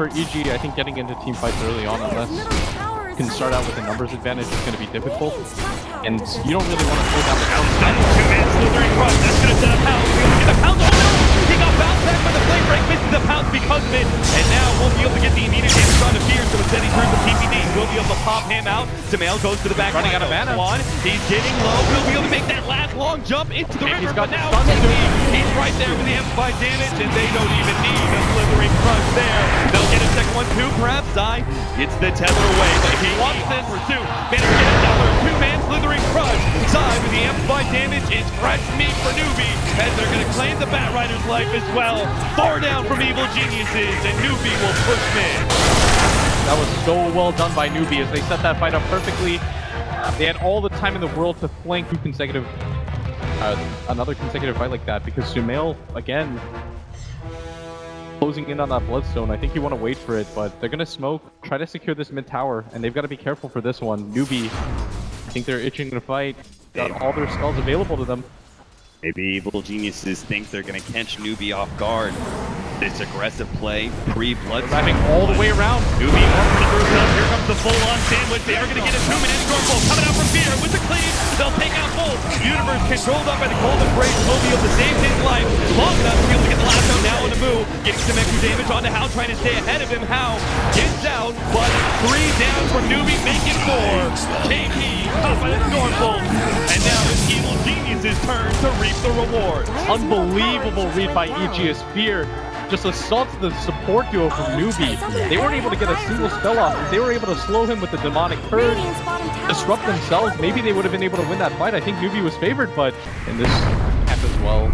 for EG, I think getting into team fights early on, unless you can start out with a numbers advantage, is going to be difficult. And you don't really want to slow down the Pound. Two-man slithering crush. That's going to set up Pound. We'll get the Pound. Oh no! He got bounced back by the flame break, misses the Pound because of it. And now we'll be able to get the immediate damage on the Fear, so instead he turns the PPD. We'll be able to pop him out. Sumail goes to the back. Running out of mana. He's getting low. We'll be able to make that last long jump into the river. He's got now stuns too. he's right there with the amplified damage, and they don't even need a slithering crush there. They'll get a second one too, perhaps. Zai gets the tether away, but he wants this for two. Managed to get another two-man slithering crush. Zai with the amplified damage is fresh meat for Newbie, as they're going to claim the Bat Rider's life as well. 4 down from Evil Geniuses, and Newbie will push mid. That was so well done by Newbie as they set that fight up perfectly. They had all the time in the world to flank another consecutive fight like that, because Sumail, again, closing in on that Bloodstone. I think you want to wait for it, but they're going to smoke, try to secure this mid tower, and they've got to be careful for this one. Newbie, I think they're itching to fight, got all their spells available to them. Maybe Evil Geniuses think they're going to catch Newbie off guard. This aggressive play, pre-blood wrapping all the way around. Newbie up for the first up. Here comes the full-on sandwich. They are going to get a 2-minute Stormbolt coming out from Fear with the cleave. They'll take out Bolt. Universe controlled up by the Golden Brace will be able to save his life long enough to be able to get the last out now on the move. Getting some extra damage onto Hao, trying to stay ahead of him. Hao gets out, but 3 down from Newbie, making 4. KP caught by the Stormbolt. And now it's Evil Geniuses' turn to reap the reward. Unbelievable read by EG as Fear just assaults the support duo from Newbie. They weren't able to get a single spell off. If they were able to slow him with the demonic purge, disrupt themselves, maybe they would have been able to win that fight. I think Newbie was favored, but in this cap as well,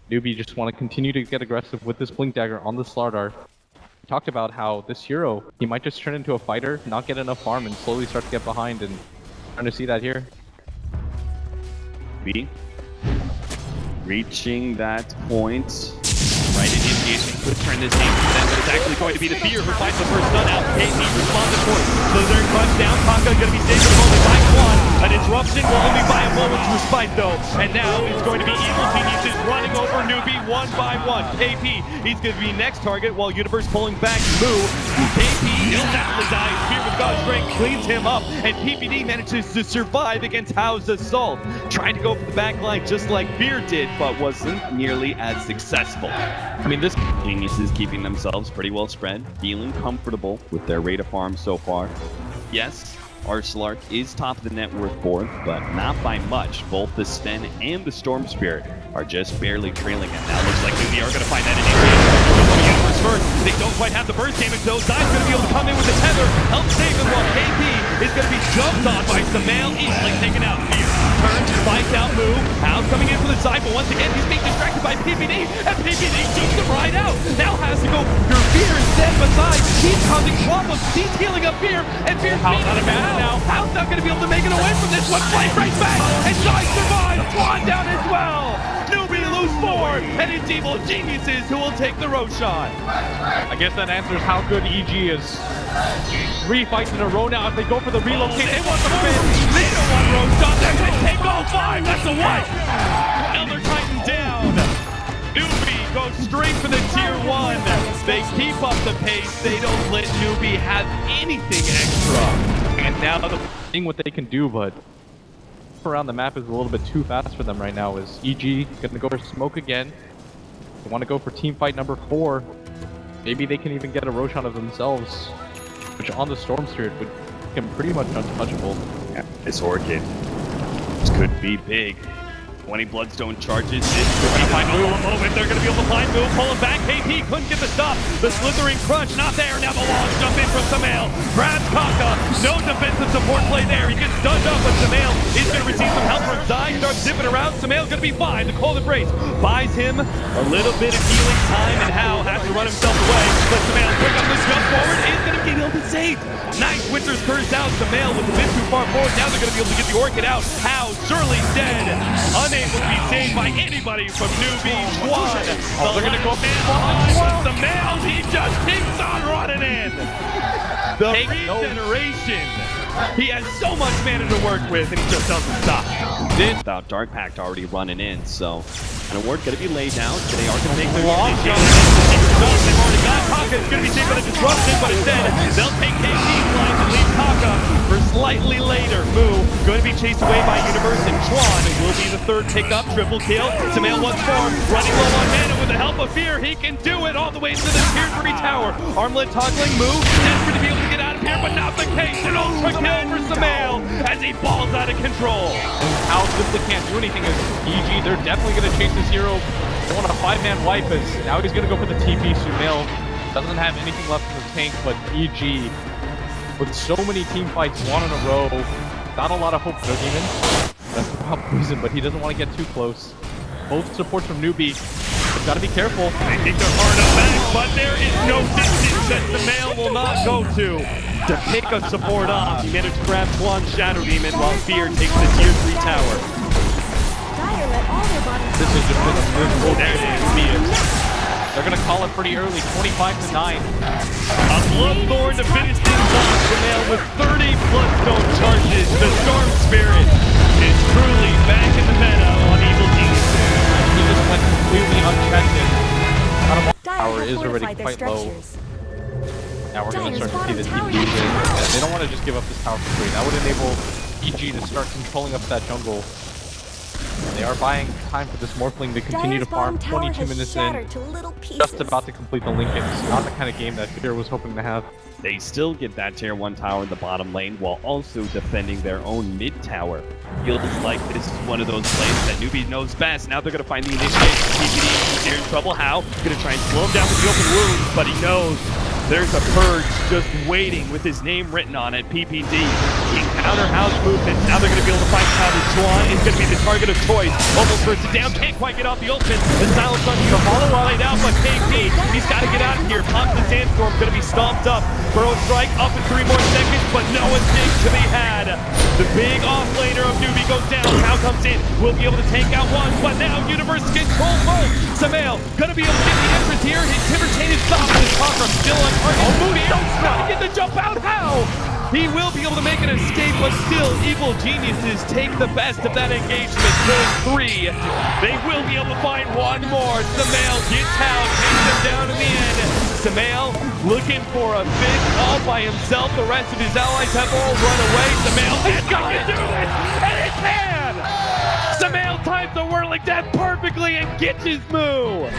Newbie just want to continue to get aggressive with this Blink Dagger on the Slardar. We talked about how this hero, he might just turn into a fighter, not get enough farm, and slowly start to get behind, and trying to see that here. B. Reaching that point. Right in the engagement could turn this game for them, but it's actually going to be the Fear who finds the first stun out. KP responds of course. So they're crushed down. Taka going to be saved for the moment by Quan. A disruption will only buy a moment's respite though. And now it's going to be Evil Geniuses running over Newbie 1 by 1. KP, he's going to be next target while Universe pulling back Moo. KP, he'll definitely die. Fear with God's strength cleans him up. And PPD manages to survive against Hao's assault. Trying to go for the back line just like Fear did, but wasn't nearly as successful. I mean, this Genius is keeping themselves pretty well spread, feeling comfortable with their rate of farm so far. Yes, Arcelark is top of the net worth board, but not by much. Both the Sven and the Storm Spirit are just barely trailing him. Now looks like Newbie are going to find that in Universe first. They don't quite have the burst damage though. Zai's going to be able to come in with the tether, help save him, while KP is going to be jumped on by Sumail, easily taken out. Fear turns, fights out Moo. How's coming in for the side, but once again he's being distracted by PPD, and PPD keeps him right out. Now has to go through Fear instead, but Zai, he's causing problems. He's healing up Fear, and Fear's out of mana now. How's not going to be able to make it away from this one? Flame right back, and Zai survives. Quan down as well. Newbie lose 4, and it's Evil Geniuses who will take the Roshan. I guess that answers how good EG is. 3 fights in a row now. If they go for the relocate, they want the win. They don't want Roshan. They're going to take all 5. That's a wipe. Elder Titan down. Newbie goes straight for the tier 1. They keep up the pace. They don't let Newbie have anything extra. And now they're seeing what they can do, but around the map is a little bit too fast for them right now. Is EG going to go for smoke again? They want to go for team fight number 4. Maybe they can even get a Roshan of themselves, which on the Storm Spirit would make him pretty much untouchable. Yeah, this Orchid. This could be big. 20 Bloodstone charges. They're going to find Moo. Moment. They're going to be able to find Moo. Pulling back. KP couldn't get the stop. The Slithering Crunch not there. Now the launch jump in from Sumail. Grabs Kaka. No defensive support play there. He gets stunned up, but Sumail is going to receive some help from Zai. Starts zipping around. Sumail's going to be fine. The Golden Brace buys him a little bit of healing time, and Hao has to run himself away. But Sumail quick up this jump forward is going to be able to save. Nice Winter's Curse out. Sumail with a bit too far forward. Now they're going to be able to get the Orchid out. Hao surely dead. Unable to be saved by anybody from Newbie 1. Oh, they're going to go behind the mail. He just keeps on running in. The regeneration He has so much mana to work with, and he just doesn't stop. Without Dark Pact already running in, so an award going to be laid down. They are going to make the long shot. They've already got Kaka. It's going to be safe by the disruption, but instead they'll take KP lines and leave Kaka for slightly later. Moo going to be chased away by Universe, and Chuan will be the third pickup. Triple kill. Samael once more running low on mana with the help of Fear. He can do it all the way to the tier 3 tower. Armlet toggling. Moo desperate to be able to get out of here, but not the case. An ultra kill for Samael as he balls out of control. How simply can't do anything is EG. They're definitely going to chase this hero. They want a 5-man wipe as now he's going to go for the TP. Sumail doesn't have anything left in the tank, but EG, with so many team fights, 1 in a row, not a lot of hope for Demon. That's the problem reason, but he doesn't want to get too close. Both supports from Newbie. They've got to be careful. They think they're hard up back, but there is no distance that Samael will not go to pick a support off. He managed to grab Chuan's Shadow Demon while Fear takes the tier 3 tower. This has just been a miserable game. They're going to call it pretty early, 25-9. A Bloodthorn to finish things off. Samael with 30 Bloodstone charges. The Storm Spirit is truly back in the meta on Evil Genius. He just went completely unchecked, and power is already quite low. Now we're going to start to see the TP in. They don't want to just give up this tower for free. That would enable EG to start controlling up that jungle. They are buying time for this Morphling to continue to farm. 22 minutes in, just about to complete the Lincolns. Not the kind of game that Fear was hoping to have. They still get that tier 1 tower in the bottom lane while also defending their own mid tower. Feels like this is one of those plays that Newbie knows best. Now they're going to find the initiation. PPD, they're in trouble. How? Going to try and slow him down with the open wounds, but he knows there's a Purge just waiting with his name written on it, PPD. He can counter house movements. Now they're going to be able to find counter. Chuan is going to be the target of choice. Almost bursts it down. Can't quite get off the ultimate. The silence on the follow laid out, but KP, he's got to get out of here. Pops the Sandstorm, going to be stomped up. Burrow strike up in 3 more seconds, but no escape to be had. The big offlaner of Newbie goes down. Cow comes in. We'll be able to take out one, but now Universe control both. Samael going to be able to get the entrance here. His Timber Chain is stopped. His Conqueror still on target. Oh, Moody don't try to get the jump out. How? He will be able to make an escape, but still, Evil Geniuses take the best of that engagement, killing 3. They will be able to find one more. Samael gets out, takes them down in the end. Samael looking for a fifth all by himself. The rest of his allies have all run away. Samael can do this, and it can! Samael times the Whirling Death perfectly and gets his move.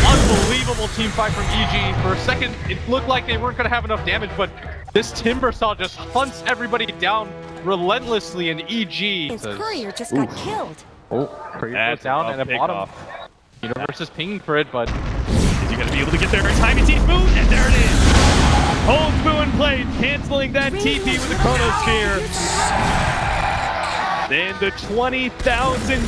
Unbelievable team fight from EG. For a second, it looked like they weren't going to have enough damage, but this Timbersaw just hunts everybody down relentlessly, and EG His courier just got killed. Oh, courier goes down, and at bottom, Universe is pinging for it, but is he going to be able to get there in time? He sees Moon, and there it is. Holds Moo in place, canceling that TP with the Chronosphere. Then the 20,000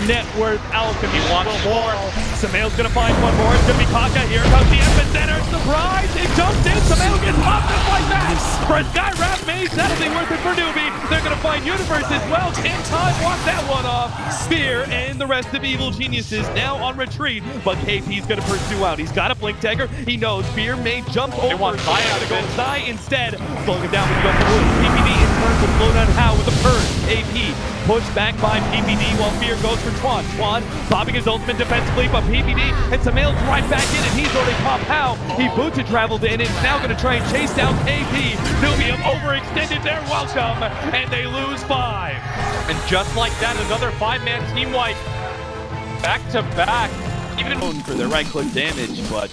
net worth Alchemy wants more. Samael's gonna find one more. It's gonna be Kaka. Here comes the epicenter. Surprise! It jumps in. Samael gets popped just like that. For a Sky Wrap Maze, that'll be worth it for Newbie. They're gonna find Universe as well. Can Todd walk that one off? Fear and the rest of Evil Geniuses now on retreat, but KP's gonna pursue out. He's got a Blink Dagger. He knows Fear may jump over. They want Zai out of it. Zai instead, slowing him down with the open wound. PPD in turn will slow down How with the Purge. AP pushed back by PPD while Fear goes for Chuan. Chuan popping his ultimate defensively, but PPD and Samael's right back in, and he's already popped How. He boots and traveled in, and is now going to try and chase down KP. Newbie overextended their welcome, and they lose 5. And just like that, another 5-man team wipe. Back to back. Even for their right-click damage, but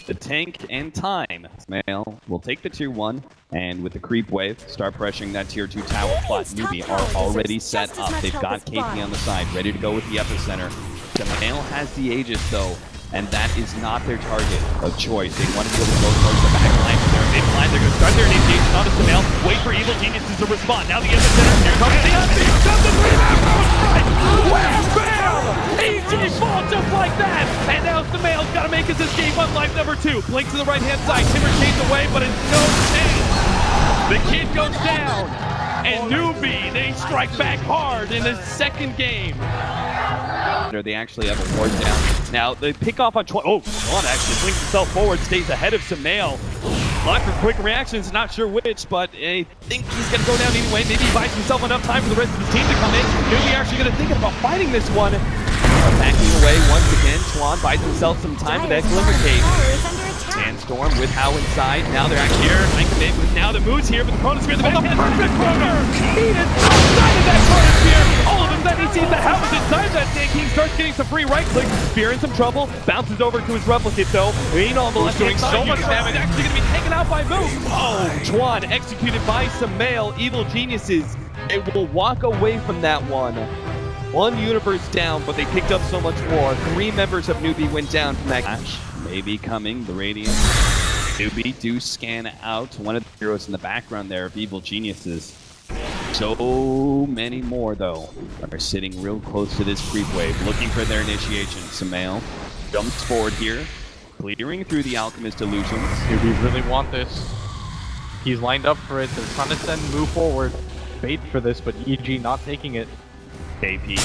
the tank and time. Samael will take the tier 1, and with the creep wave, start pressuring that tier 2 tower. But Newbie are already set up. They've got KP on the side, ready to go with the epicenter. Samael has the Aegis though, and that is not their target of choice. They want to be able to go towards the back line. They're mid-line, they're going to start their initiation on the Samael. Wait for Evil Geniuses to respond. Now the epicenter, here comes the Unseen. Comes the 3-man wham, bam! EG fall just like that! And now Samael's got to make his escape on life number 2. Blink to the right-hand side. Timber chains away, but it's no chance. The kid goes down. And Newbie, they strike back hard in the second game. They actually have a ward down. Now, they pick off on Chuan. Oh, Chuan actually blinks himself forward, stays ahead of Samael. Luck for quick reactions, not sure which, but I think he's going to go down anyway. Maybe he buys himself enough time for the rest of his team to come in. Newbie actually going to think about fighting this one. Backing away once again, Twan buys himself some time with that Glimmer Cave. Sandstorm with How inside. Now they're out here. Commit with now the moves here, but the Chronosphere, the perfect corner! He is outside of that Chronosphere! All of a sudden he sees the How is inside that thing. He starts getting some free right clicks. Fear in some trouble. Bounces over to his replicate though. Mean on the left doing so much damage. Actually going to be taken out by Moo. Oh, Twan executed by some male evil geniuses. They will walk away from that one. One universe down, but they picked up so much more. 3 members of Newbie went down from that match. Maybe coming, the Radiant. Newbie do scan out one of the heroes in the background there of evil geniuses. So many more, though, are sitting real close to this creep wave, looking for their initiation. Samael jumps forward here, clearing through the Alchemist illusions. Newbie really want this. He's lined up for it. They're trying to send move forward. Bait for this, but EG not taking it. KP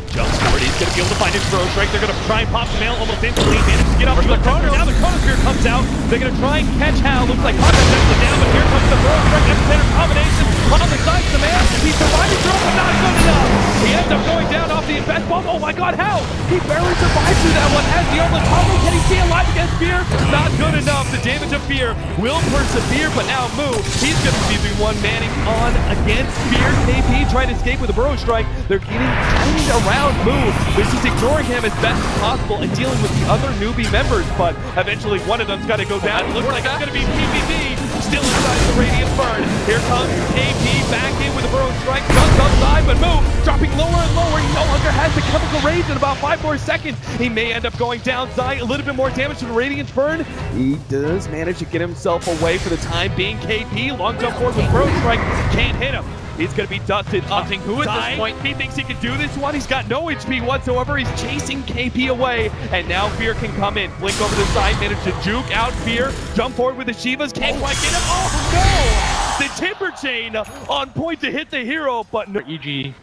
jumps forward. He's going to be able to find his throw strike. They're going to try and pop the mail almost instantly. Manages to get off the Chrono. Now the Chronosphere comes out. They're going to try and catch Hal. Looks like Haka sets it down, but here comes the throw strike. Epicenter combination on the side. The man, he survived his throw, but not good enough. He ends up going down off the invest bomb. Oh my god, Hal! He barely survived through that one. Has the armlet combo. Can he stay alive against Fear? Not good enough. The damage of Fear will persevere, but now Moo, he's going to be the one manning on against Fear. KP trying to escape with a burrow strike. They're getting trained around Moo. They're just ignoring him as best as possible and dealing with the other Newbie members, but eventually one of them's got to go down. It looks like it's going to be PvP still inside the Radiant Burn. Here comes KP back in with a burrow strike. Guns outside, but Moo dropping lower and lower. He no longer has the chemical rage in about 5 more seconds. He may end up going down. Zai, a little bit more damage to the Radiant Burn. He does manage to get himself away for the time being. KP, long jump forward with burrow strike. Can't hit him. He's going to be dusted. Hunting who at this point? He thinks he can do this one. He's got no HP whatsoever. He's chasing KP away. And now Fear can come in. Blink over the side. Manage to juke out Fear. Jump forward with the Shivas. Can't quite get him. Oh, no! The Timber Chain on point to hit the hero, but no. EG.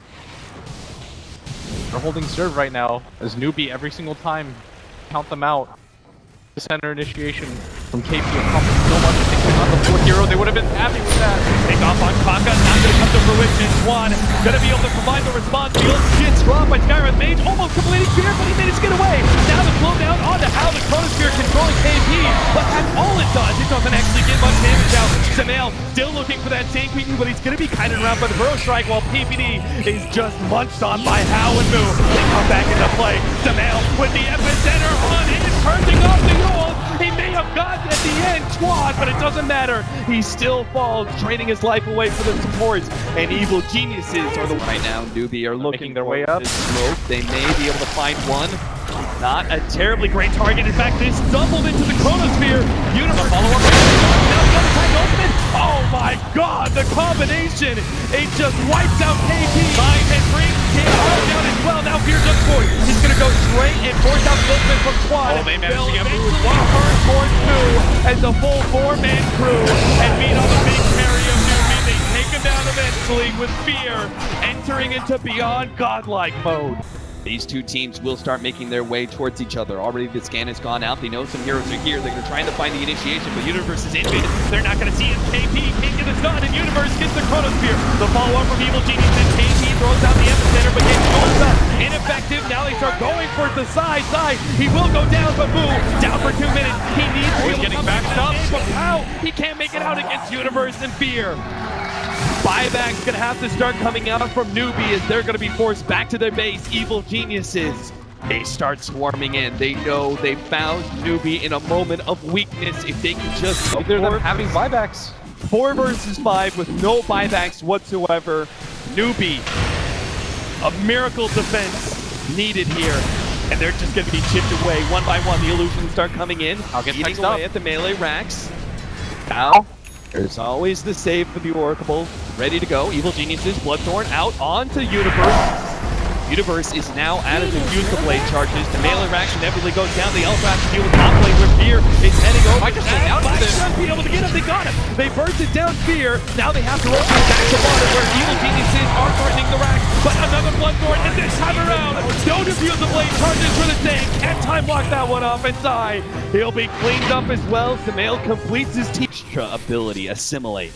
They're holding serve right now as Newbie every single time. Count them out. The center initiation from KP accomplished so much. If they came out the 4th hero, they would have been happy with that. Take off on Kaka, not going to come to fruition. Twan going to be able to provide the response. The ult gets dropped by Skyrim Mage, almost completing Fear, but he managed to get away. Now the slowdown on to Hal, the Chronosphere controlling KP, but that's all it does. It doesn't actually get much damage out. Samael still looking for that same PvP, but he's going to be kited around by the burrow strike while PvD is just munched on by Hal and Moo. They come back into play. Samael with the epicenter on his turning off the ult. He may have gotten at the end, Twan, but it doesn't matter. He still falls, trading his life away for the supports. And evil geniuses are the right now. Newbie are looking their way up. Smoke. They may be able to find one. Not a terribly great target. In fact, this stumbled into the Chronosphere. Universe follow-up. Now the other side ultimate. Oh my god, the combination. It just wipes out KP. Mine and brings King down as well. Now Fear jumps forward. He's going to go straight and force out the ultimate from Twan. Oh, they managed to get moved. One turn towards 2 as the full 4-man crew and beat on the big carry of Newbie. They take him down eventually with Fear entering into beyond godlike mode. These two teams will start making their way towards each other. Already the scan has gone out. They know some heroes are here. They're going to try to find the initiation, but Universe is invaded. They're not going to see it. KP can't get the stun, and Universe gets the Chronosphere. The follow-up from Evil Genius, and KP throws out the epicenter, but gets goes up. Ineffective. Now they start going for the side. He will go down, but boom, down for 2 minutes. He needs to He's getting backed up. But how? He can't make it out against Universe and Fear. Buyback's gonna have to start coming out from Newbie as they're gonna be forced back to their base. Evil geniuses. They start swarming in. They know they found Newbie in a moment of weakness. If they can just Either them having buybacks. 4 versus 5 with no buybacks whatsoever. Newbie, a miracle defense needed here. And they're just gonna be chipped away one by one. The illusions start coming in. I'll get eating texted up away at the melee racks. Now, there's always the save for the Oracle. Ready to go. Evil Geniuses, Bloodthorn out onto Universe. Universe is now out of Infuse the Blade charges. The melee racks inevitably goes down. They also have to deal with top lane where Fear is heading over. I just stay out of this. Be able to get him. They got him. They burst it down Fear. Now they have to rotate back to bottom where Evil Geniuses are threatening the racks. But another one more, and this time around, no defuse the blade, charges for the tank, can't time block that one off and die. He'll be cleaned up as well. Samael completes his extra ability, assimilate.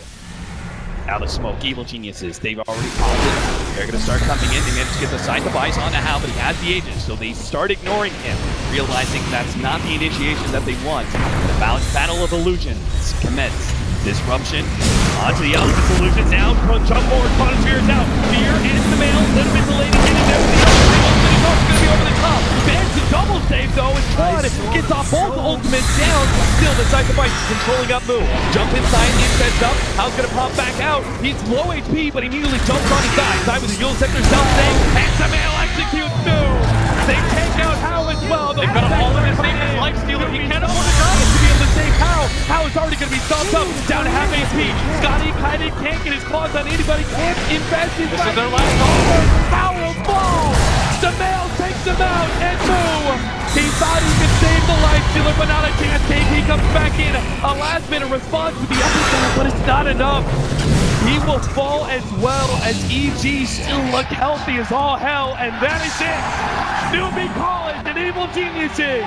Out of smoke, evil geniuses, they've already popped it. They're going to start coming in. They managed to get the side device onto Hal, but he has the agents, so they start ignoring him, realizing that's not the initiation that they want. The battle of illusions commence. Disruption onto the elements illusion. Now, jump forward, Chronosphere is out. Fear and Samael, a little bit delayed, getting there. The ultimate is going to be over the top. Man's to double save though, and Quad gets off both ultimates down. Still, the side device is controlling up move. Jump inside, insets up. Hal's going to pop back out. He's low HP, but he immediately jumps on his side. Side with the Yule Scepter self-save, and Samael executes through. They take out Hal as well. They've got a all in his name as life stealer. He can't afford to die. To be able to save Hal. Hal is already going to be stomped up. Down to half HP. Scotty kinda can't get his claws on anybody. Can't invest his This life. is their last call. Hal will fall. Samael takes him out and move. He thought he could save the life stealer, but not a chance. KP comes back in. A last minute response with the uppercut, but it's not enough. He will fall as well as EG still look healthy as all hell, and that is it. Newbie College and Evil Geniuses.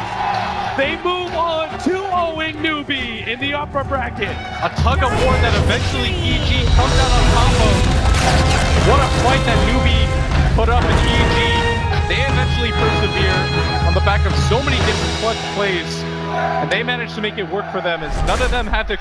They move on 2-0ing Newbie in the upper bracket. A tug of war that eventually EG comes out on combo. What a fight that Newbie put up in EG. They eventually persevere on the back of so many different clutch plays, and they managed to make it work for them as none of them had to